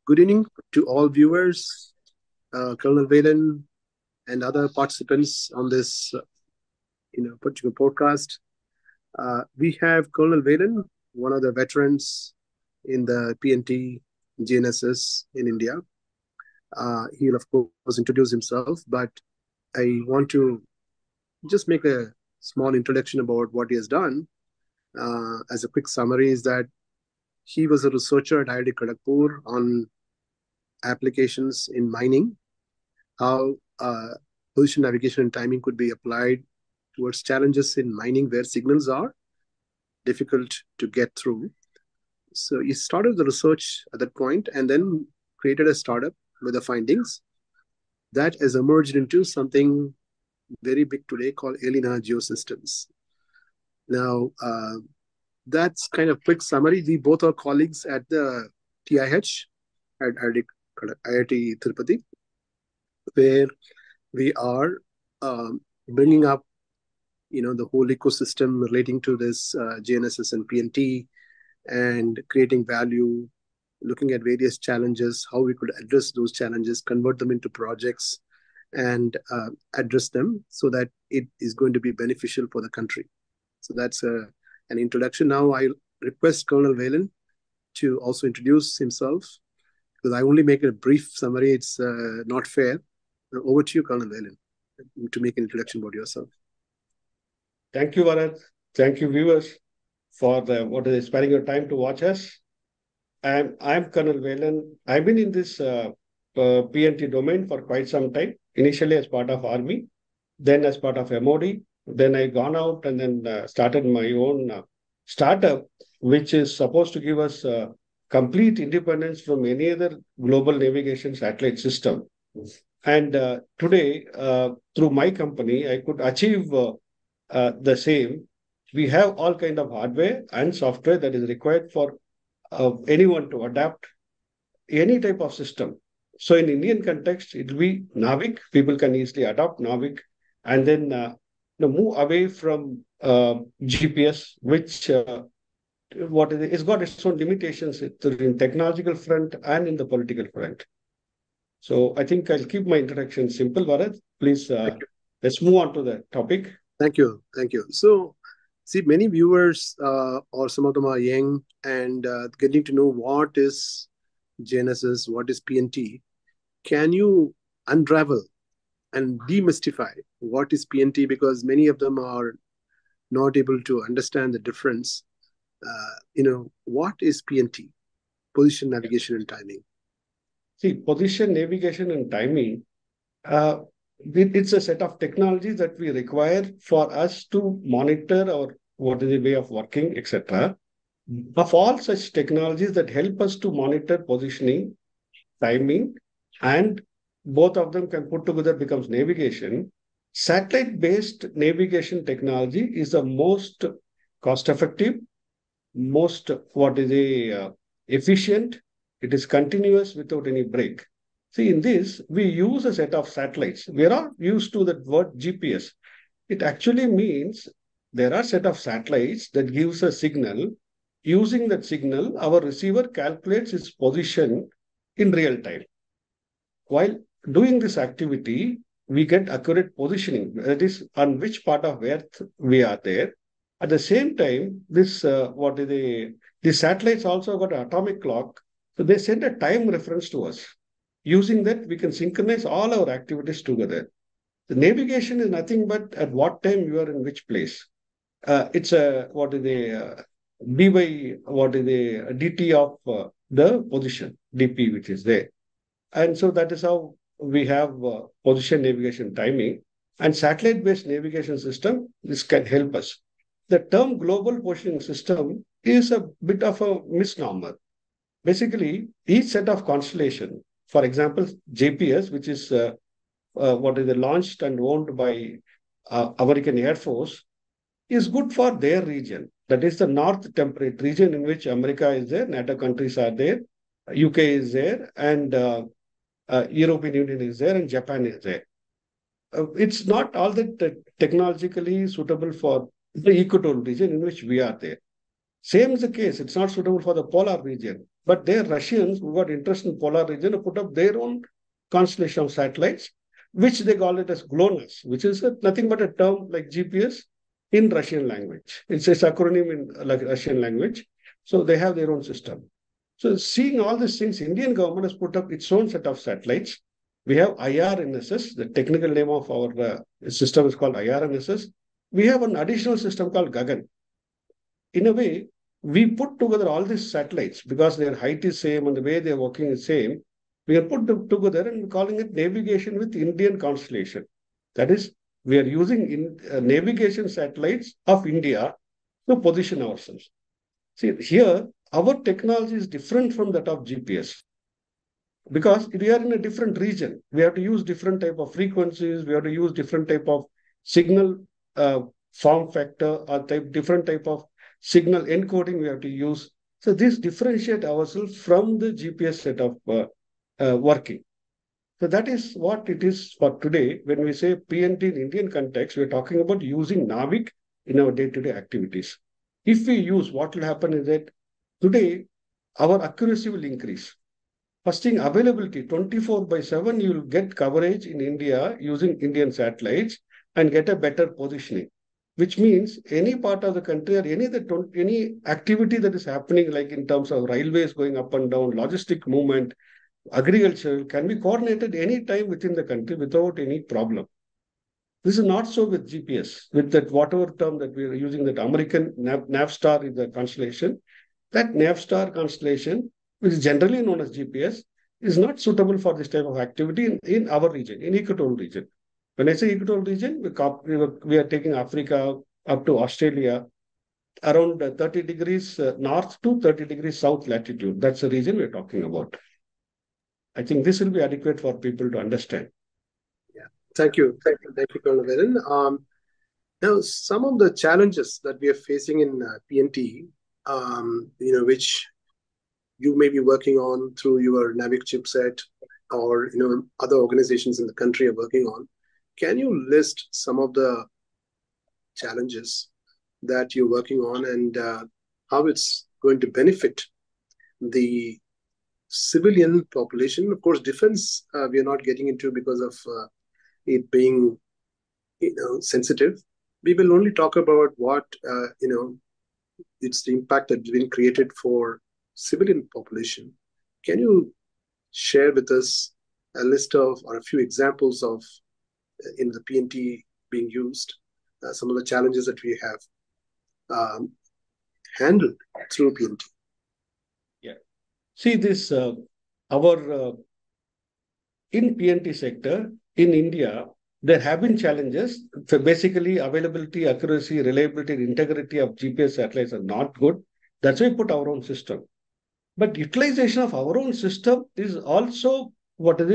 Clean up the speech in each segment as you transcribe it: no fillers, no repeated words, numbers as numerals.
Good evening to all viewers, Colonel Velan, and other participants on this, particular podcast. We have Colonel Velan, one of the veterans in the PNT GNSS in India. He'll of course introduce himself, but I want to just make a small introduction about what he has done. As a quick summary, is that he was a researcher at IIT Kharagpur on applications in mining, how position navigation and timing could be applied towards challenges in mining where signals are difficult to get through. So he started the research at that point and then created a startup with the findings that has emerged into something very big today called Elena Geosystems. Now, that's kind of quick summary. We both are colleagues at the TIH at IIT Tirupati, where we are bringing up, the whole ecosystem relating to this GNSS and PNT, and creating value, looking at various challenges, how we could address those challenges, convert them into projects, and address them so that it is going to be beneficial for the country. So that's an introduction. Now I request Colonel Velan to also introduce himself, because I only make a brief summary. It's not fair. Over to you, Colonel Velan, to make an introduction about yourself. Thank you, Varad. Thank you, viewers, for sparing your time to watch us. I'm Colonel Velan. I've been in this PNT domain for quite some time, initially as part of Army, then as part of MOD. Then I gone out and then started my own startup, which is supposed to give us complete independence from any other global navigation satellite system. And today, through my company, I could achieve the same. We have all kind of hardware and software that is required for anyone to adapt any type of system. So in Indian context, it will be Navik. People can easily adopt Navik and then move away from GPS, which it's got its own limitations in technological front and in the political front. So I think I'll keep my introduction simple, Varad. Please, let's move on to the topic. Thank you. So, see, many viewers, or some of them are young and getting to know what is GNSS, what is PNT. Can you unravel and demystify what is PNT? Because many of them are not able to understand the difference. What is PNT? Position, navigation, and timing. See, position, navigation, and timing, it's a set of technologies that we require for us to monitor our what is the way of working, etc. Of all such technologies that help us to monitor positioning, timing, and both of them can put together becomes navigation. Satellite-based navigation technology is the most cost-effective, most efficient. It is continuous without any break. See, in this, we use a set of satellites. We are all used to the word GPS. It actually means there are a set of satellites that gives a signal. Using that signal, our receiver calculates its position in real time. While doing this activity, we get accurate positioning, that is, on which part of Earth we are there. At the same time, these satellites also got an atomic clock, so they send a time reference to us. Using that, we can synchronize all our activities together. The navigation is nothing but at what time you are in which place. It's a d by dt of the position, dp, which is there. And so that is how we have position, navigation, timing. And satellite-based navigation system, this can help us. The term global positioning system is a bit of a misnomer. Basically, each set of constellation, for example, GPS, which is launched and owned by American Air Force, is good for their region. That is the North Temperate region in which America is there, NATO countries are there, UK is there, and European Union is there, and Japan is there. It's not all that technologically suitable for the equatorial region in which we are there. Same is the case. It's not suitable for the polar region. But their Russians who got interest in polar region have put up their own constellation of satellites, which they call it as GLONASS, which is nothing but a term like GPS in Russian language. It's a acronym in like Russian language. So they have their own system. So seeing all these things, Indian government has put up its own set of satellites. We have IRNSS, the technical name of our system is called IRNSS. We have an additional system called Gagan. In a way, we put together all these satellites because their height is same and the way they're working is same. We are put them together and we're calling it navigation with Indian constellation. That is, we are using navigation satellites of India to position ourselves. See, here, our technology is different from that of GPS because we are in a different region. We have to use different type of frequencies. We have to use different type of signal form factor or different type of signal encoding we have to use. So this differentiate ourselves from the GPS set of working. So that is what it is for today. When we say PNT in Indian context, we're talking about using NAVIC in our day-to-day activities. If we use, what will happen is that today our accuracy will increase. First thing, availability 24/7, you will get coverage in India using Indian satellites and get a better positioning, which means any part of the country or any activity that is happening, like in terms of railways going up and down, logistic movement, agriculture, can be coordinated any time within the country without any problem. This is not so with GPS, with that whatever term that we are using, that American Navstar is the constellation. That Navstar constellation, which is generally known as GPS, is not suitable for this type of activity in our region, in equatorial region. When I say equatorial region, we are taking Africa up to Australia, around 30 degrees north to 30 degrees south latitude. That's the region we're talking about. I think this will be adequate for people to understand. Yeah, thank you, Colonel Velan. Now, some of the challenges that we are facing in PNT, which you may be working on through your NAVIC chipset, or other organizations in the country are working on. Can you list some of the challenges that you're working on and how it's going to benefit the civilian population? Of course, defense we are not getting into because of it being sensitive. We will only talk about what it's the impact that's been created for civilian population. Can you share with us a list of or a few examples of in the PNT being used, some of the challenges that we have handled through PNT? Yeah. See this, our in PNT sector in India, there have been challenges. So basically, availability, accuracy, reliability, and integrity of GPS satellites are not good. That's why we put our own system. But utilization of our own system is also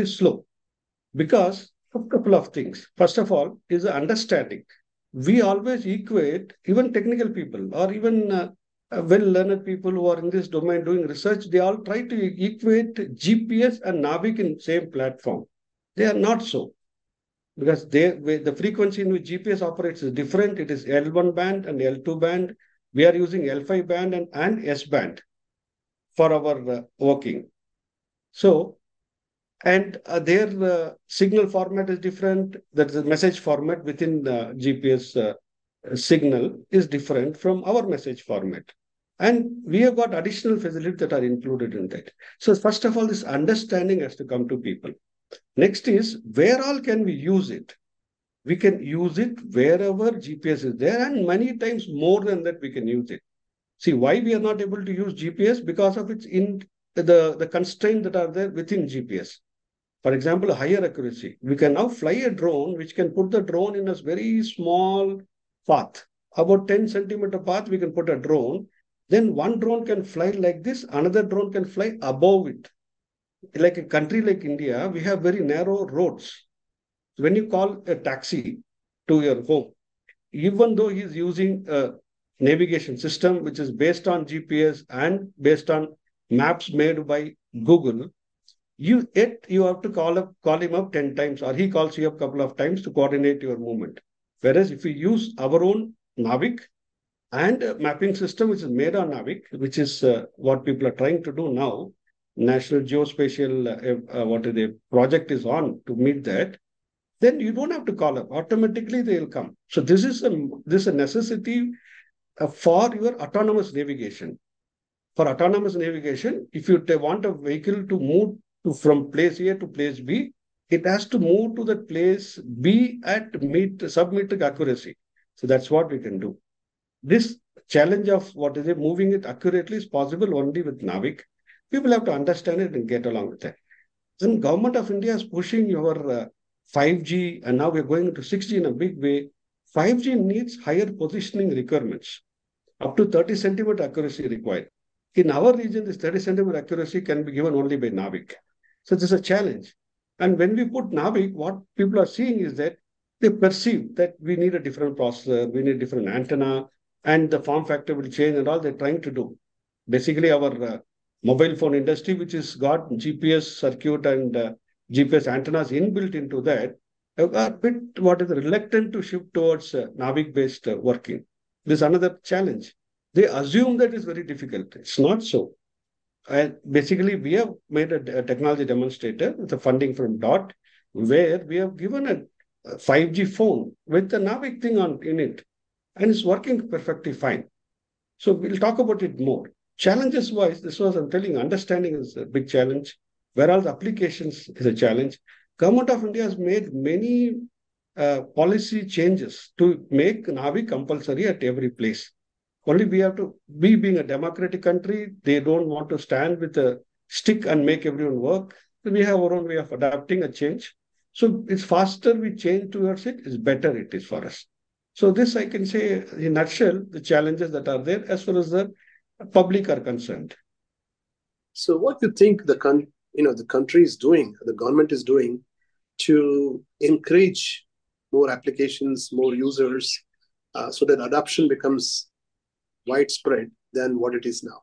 slow, because of a couple of things. First of all, is the understanding. We always equate, even technical people or even well-learned people who are in this domain doing research, they all try to equate GPS and NAVIC in same platform. They are not so, because the frequency in which GPS operates is different. It is L1 band and L2 band. We are using L5 band and S band for our working. So, and their signal format is different. That is the message format within the GPS signal is different from our message format. And we have got additional facilities that are included in that. So first of all, this understanding has to come to people. Next is, where all can we use it? We can use it wherever GPS is there, and many times more than that we can use it. See, why we are not able to use GPS? Because of its the constraints that are there within GPS. For example, higher accuracy. We can now fly a drone which can put the drone in a very small path. About 10 centimeter path, we can put a drone. Then one drone can fly like this, another drone can fly above it. Like a country like India, we have very narrow roads. When you call a taxi to your home, even though he is using a navigation system which is based on GPS and based on maps made by Google, you have to call him up 10 times, or he calls you up a couple of times to coordinate your movement. Whereas if we use our own NAVIC, and a mapping system which is made on Navic, which is what people are trying to do now. National Geospatial project is on to meet that. Then you don't have to call up. Automatically they will come. So this is a necessity for your autonomous navigation. For autonomous navigation, if you want a vehicle to move from place A to place B, it has to move to that place B at sub-metric accuracy. So that's what we can do. This challenge of moving it accurately is possible only with Navic. People have to understand it and get along with that. Then Government of India is pushing your 5G, and now we're going into 6G in a big way. 5G needs higher positioning requirements, up to 30 centimeter accuracy required. In our region, this 30 centimeter accuracy can be given only by Navic. So this is a challenge. And when we put Navic, what people are seeing is that they perceive that we need a different processor, we need a different antenna, and the form factor will change and all they're trying to do. Basically, our mobile phone industry, which has got GPS circuit and GPS antennas inbuilt into that, are a bit reluctant to shift towards Navic-based working. This is another challenge. They assume that it's very difficult. It's not so. And basically, we have made a technology demonstrator with the funding from DOT, where we have given a 5G phone with the Navic thing in it, and it's working perfectly fine. So we'll talk about it more. Challenges-wise, this was, I'm telling, understanding is a big challenge, whereas applications is a challenge. Government of India has made many policy changes to make Navic compulsory at every place. Only we have to, we being a democratic country, they don't want to stand with a stick and make everyone work. We have our own way of adapting a change. So it's faster we change towards it, it's better it is for us. So this I can say in a nutshell, the challenges that are there as far as the public are concerned. So what do you think the country is doing, the government is doing to encourage more applications, more users, so that adoption becomes widespread than what it is now?